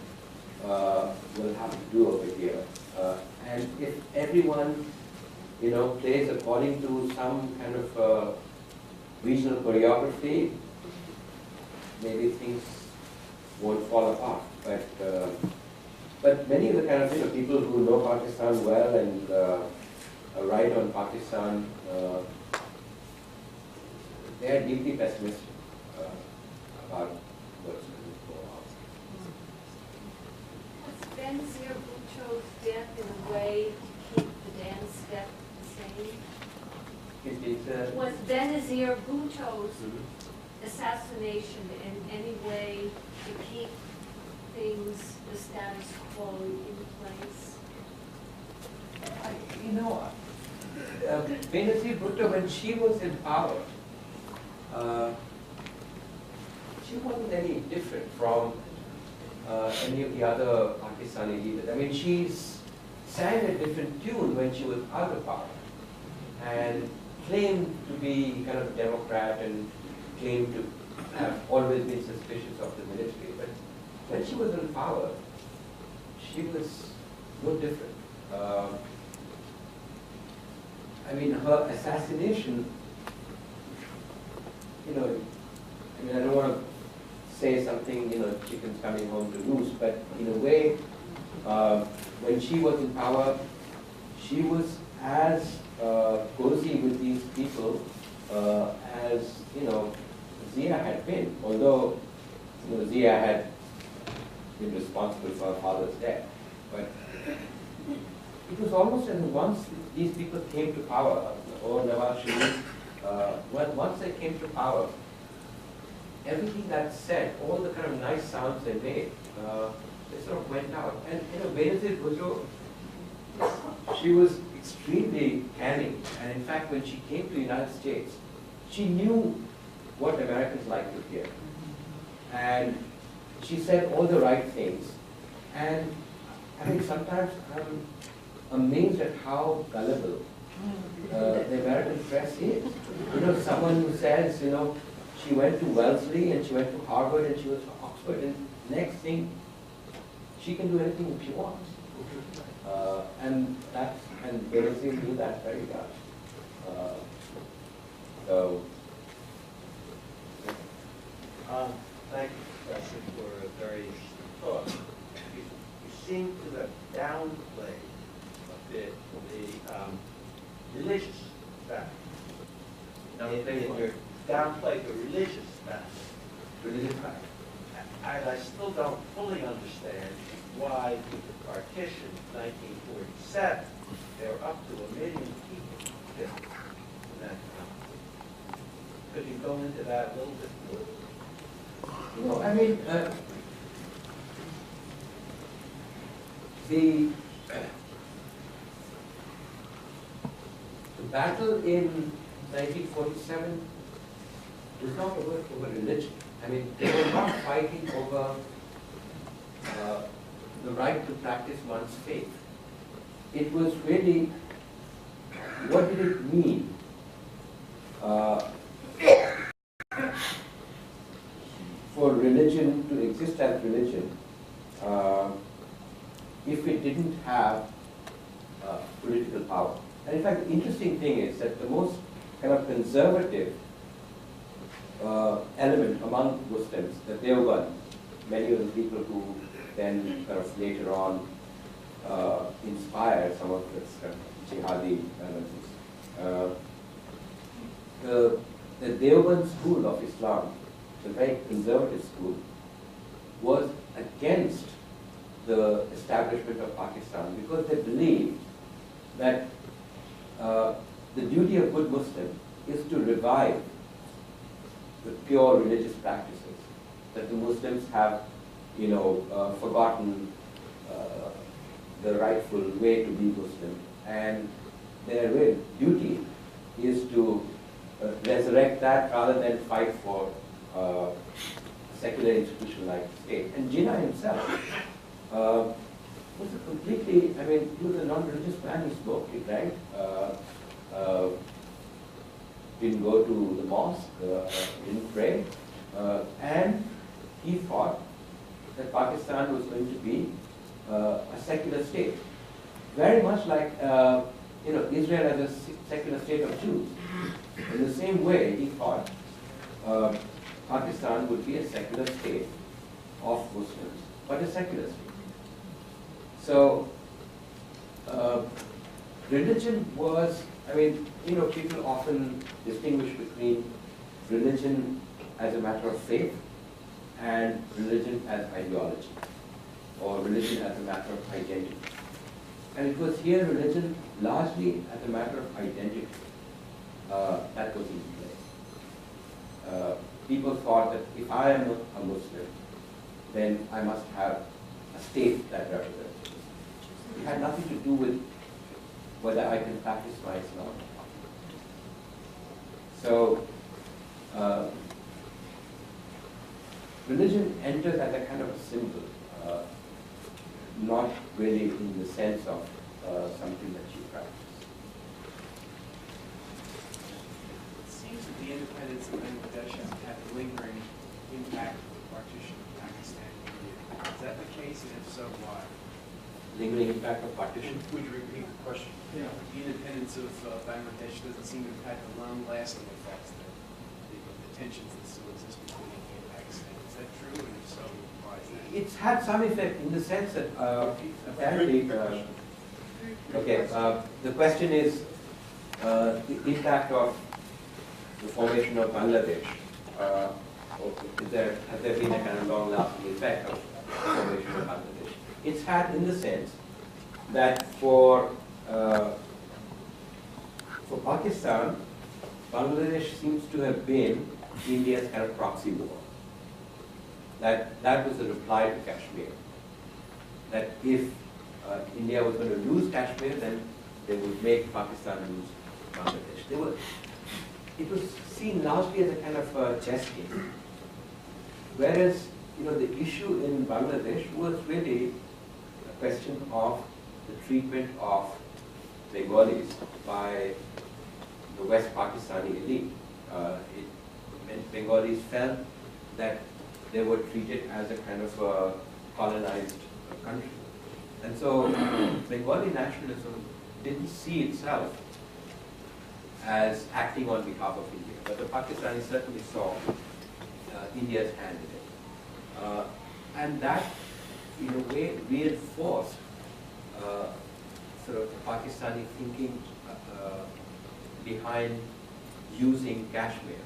will have to do over here. And if everyone, plays according to some kind of regional choreography, maybe things won't fall apart. But many of the kind of people who know Pakistan well and write on Pakistan, they are deeply pessimistic about what's going to go on. Was Benazir Bhutto's death in a way to keep the dance step the same? Was Benazir Bhutto's assassination in any way to keep things, the status quo in place? Benazir Bhutto, when she was in power, she wasn't any different from any of the other Pakistani leaders. I mean, she sang a different tune when she was out of power, and claimed to be kind of a Democrat, and claimed to have always been suspicious of the military. But when she was in power, she was no different. I mean, her assassination, I don't want to say something, chickens coming home to roost, but in a way, when she was in power, she was as cozy with these people as, Zia had been, although, Zia had been responsible for her father's death. But it was almost as once these people came to power, or Nawaz Sharif, once they came to power, everything that's said, all the kind of nice sounds they made, they sort of went out. And Benazir Bhutto, she was extremely canning. And in fact, when she came to the United States, she knew what Americans like to hear. And she said all the right things. And I mean, sometimes I'm amazed at how gullible the American press is. Someone who says, she went to Wellesley and she went to Harvard and she was to Oxford, and next thing she can do anything she wants. And Benazir knew that very well. So, thank you, Professor, for a very interesting talk. You seem to have downplayed a bit the religious factor. You downplayed the religious factor. religious factor. And I still don't fully understand why with the partition in 1947, there were up to 1 million people killed in that conflict. Could you go into that a little bit more? No, I mean, the battle in 1947 was not over religion. I mean, they were not fighting over the right to practice one's faith. It was really, what did it mean for religion to exist as religion if it didn't have political power? And in fact, the interesting thing is that the most kind of conservative element among Muslims, that they were many of the people who then kind of later on inspired some of this kind of jihadi elements. The Deoband school of Islam, the very conservative school, was against the establishment of Pakistan because they believed that the duty of good Muslim is to revive the pure religious practices, that the Muslims have, forgotten the rightful way to be Muslim, and their real duty is to resurrect that rather than fight for a secular institution like the state. And Jinnah himself was a completely, I mean, he was a non-religious man, he smoked, he drank, didn't go to the mosque, didn't pray, and he thought that Pakistan was going to be a secular state, very much like Israel as a secular state of Jews. In the same way, he thought Pakistan would be a secular state of Muslims, but a secular state. So, religion was, I mean, people often distinguish between religion as a matter of faith and religion as ideology, or religion as a matter of identity. And it was here religion largely as a matter of identity that was in play. People thought that if I am a Muslim, then I must have a state that represents it. It had nothing to do with whether I can practice my Islam. So, religion enters as a kind of a symbol, not really in the sense of something that you practice. It seems that the independence of Bangladesh has had a lingering impact of the partition of Pakistan and India. Is that the case, and if so, why? Lingering impact of partition. Would you repeat the question? Yeah. The independence of Bangladesh doesn't seem to have had the long-lasting effects that the tensions that still exist between India and Pakistan. Is that true, and if so, why is that? It's had some effect in the sense that apparently, the question is the impact of the formation of Bangladesh. Has there been a kind of long-lasting effect of the formation of Bangladesh? It's had in the sense that for Pakistan, Bangladesh seems to have been India's kind of proxy war. That was the reply to Kashmir. That if India was going to lose Kashmir, then they would make Pakistan lose Bangladesh. It was seen largely as a kind of chess game. Whereas, the issue in Bangladesh was really a question of the treatment of Bengalis by the West Pakistani elite. Bengalis felt that they were treated as a kind of colonized country. And so Bengali nationalism didn't see itself as acting on behalf of India, but the Pakistanis certainly saw India's hand in it. And that, in a way, reinforced sort of the Pakistani thinking behind using Kashmir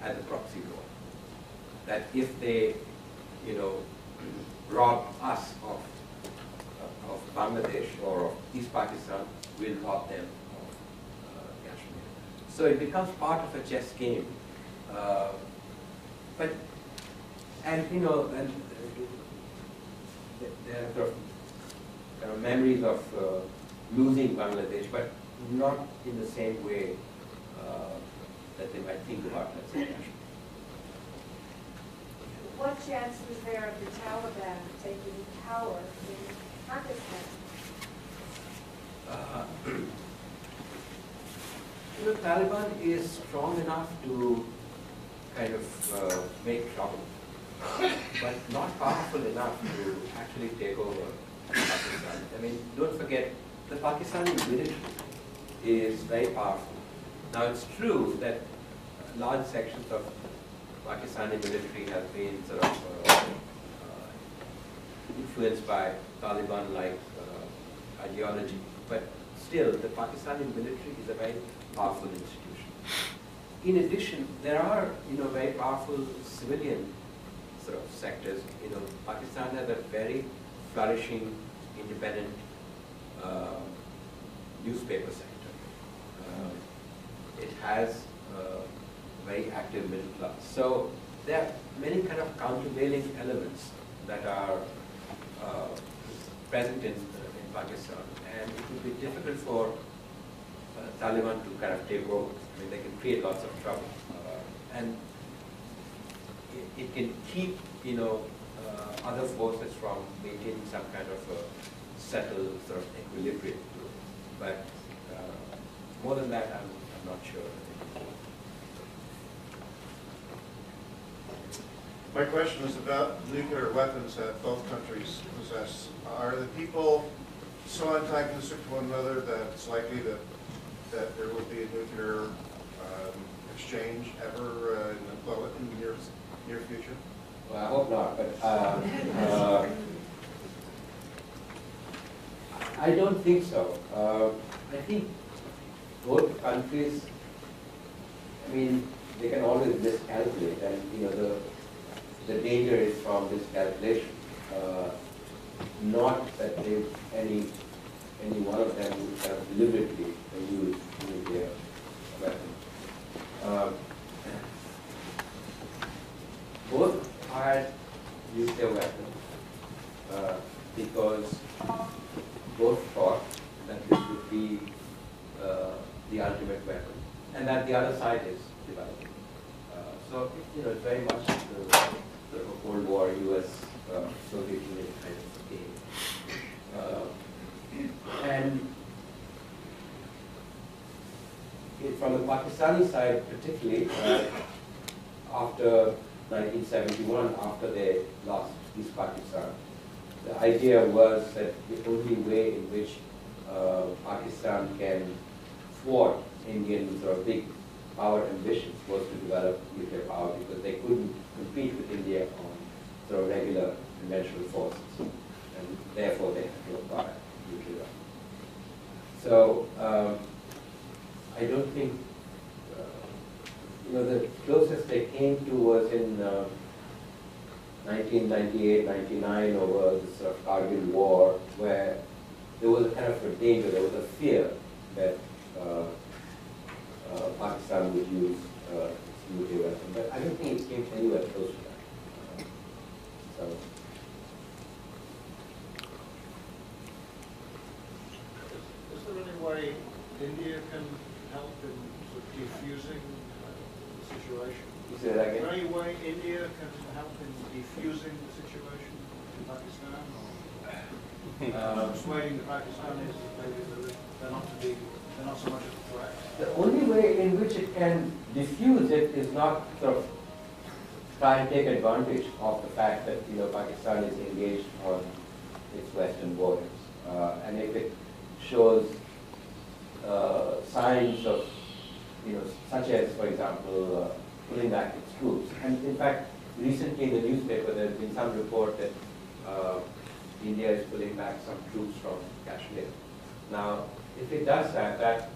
as a proxy war. That if they, rob us of Bangladesh or of East Pakistan, we'll rob them of Kashmir. So it becomes part of a chess game. And there are sort of memories of losing Bangladesh, but not in the same way that they might think about, let's say, Kashmir. What chance was there of the Taliban taking power in Pakistan? The Taliban is strong enough to kind of make trouble, but not powerful enough to actually take over Pakistan. I mean, don't forget, the Pakistani military is very powerful. Now, it's true that large sections of Pakistani military have been sort of influenced by Taliban-like ideology, but still, the Pakistani military is a very powerful institution. In addition, there are, very powerful civilian sort of sectors. Pakistan has a very flourishing, independent newspaper sector. It has a very active middle class. So there are many kind of countervailing elements that are present in Pakistan, and it would be difficult for Taliban to kind of take over. I mean, they can create lots of trouble, and it can keep, other forces from maintaining some kind of a settled sort of equilibrium to it. But more than that, I'm not sure. My question is about nuclear weapons that both countries possess. Are the people so antagonistic to one another that it's likely that there will be a nuclear exchange ever in the near future? Well, I hope not, but I don't think so. I think both countries, I mean, they can always miscalculate, and the danger is from miscalculation. Not that any one of them would have deliberately used nuclear weapons. Both had nuclear weapons because both thought that this would be the ultimate weapon, and that the other side is developing. So it's very much the Cold War, U.S. Soviet Union kind of game. And from the Pakistani side, particularly after 1971, after they lost East Pakistan, the idea was that the only way in which Pakistan can thwart Indian sort of big power ambitions was to develop nuclear power, because they couldn't compete with India on sort of regular conventional forces, and therefore they had to acquire nuclear. So I don't think, the closest they came to was in 1998, 99 over the sort of Kargil war, where there was a kind of a danger, there was a fear that Pakistan would use its nuclear weapon, but I don't think it came anywhere close to that. Is there any way India can help in sort of defusing the situation? You say that Is there again? any way India can help in defusing the situation in Pakistan? Or persuading the Pakistanis that they're not so much of a threat? The only way in which it can diffuse it is not sort of try and take advantage of the fact that Pakistan is engaged on its western borders. And if it shows signs of, such as, for example, pulling back its troops. And in fact, recently in the newspaper, there has been some report that India is pulling back some troops from Kashmir. Now, if it does that, that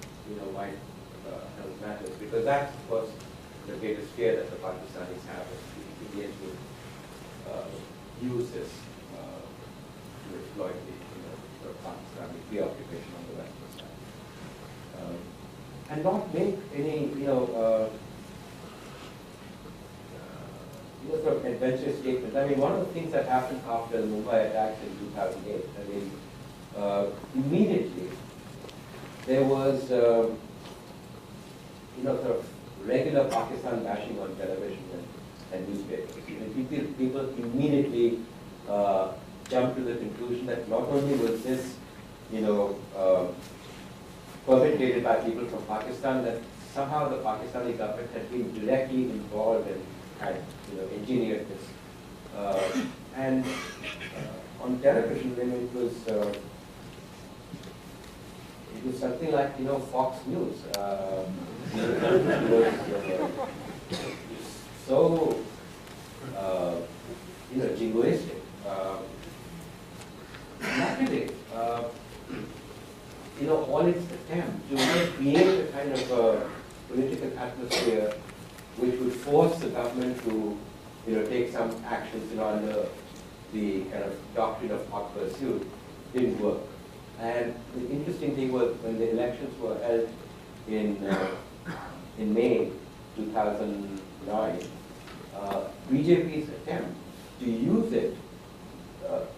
might help matters, because that was the greatest fear that the Pakistanis have, that the Indians would use this to exploit the Pakistani preoccupation on the western side, and not make any sort of adventurous statements. I mean, one of the things that happened after the Mumbai attacks in 2008, I mean, immediately there was, sort of regular Pakistan bashing on television and newspapers. And people immediately jumped to the conclusion that not only was this, perpetrated by people from Pakistan, that somehow the Pakistani government had been directly involved and had, engineered this. And on television, then it was something like, Fox News. It was so, jingoistic. Luckily, all its attempt to create a kind of political atmosphere which would force the government to, take some actions under the kind of doctrine of hot pursuit didn't work. And the interesting thing was when the elections were held in May 2009, BJP's attempt to use it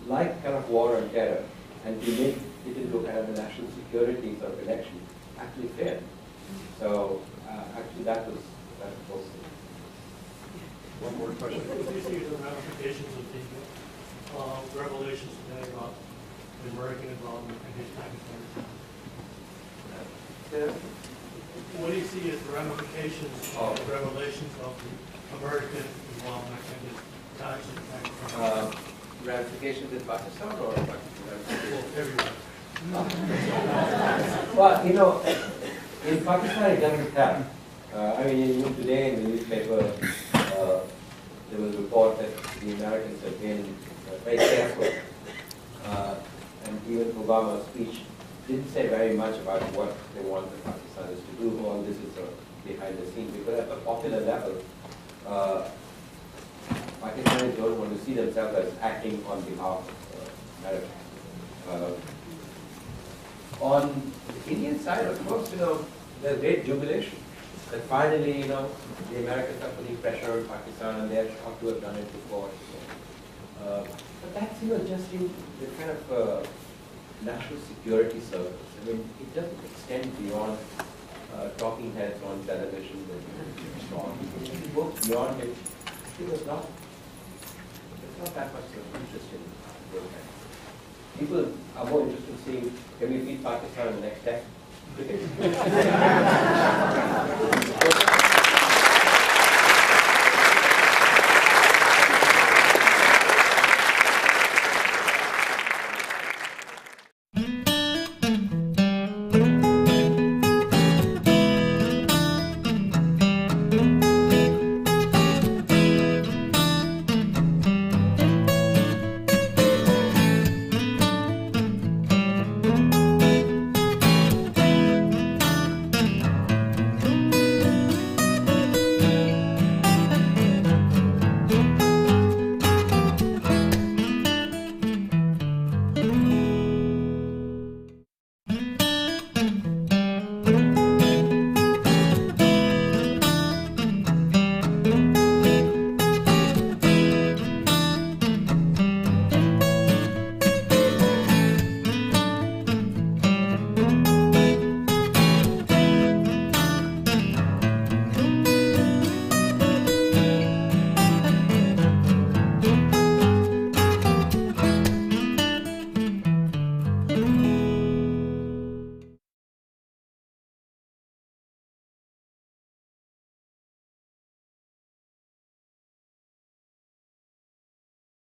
like kind of war on terror and to make it into kind of a national security sort of election actually failed. So actually that was positive. One more question. What do you see as the ramifications of the revelations today about the American involvement in his Pakistan? What do you see as the ramifications of the revelations of the American involvement in his ties in Pakistan? Ramifications in Pakistan or Well, everywhere. Well, in Pakistan it doesn't help. I mean, even today in the newspaper, there was a report that the Americans have been very careful. And even Obama's speech didn't say very much about what they want the Pakistanis to do. All this is sort of behind the scenes. Because at the popular level, Pakistanis don't want to see themselves as acting on behalf of America. On the Indian side, of course, there's great jubilation that finally, the Americans are putting pressure on Pakistan, and they ought to have done it before. But that's, just in the kind of national security service. I mean, it doesn't extend beyond talking heads on television and strong. It goes beyond it. There's not that much interest in those kinds. People are more interested in seeing, can we beat Pakistan in the next test?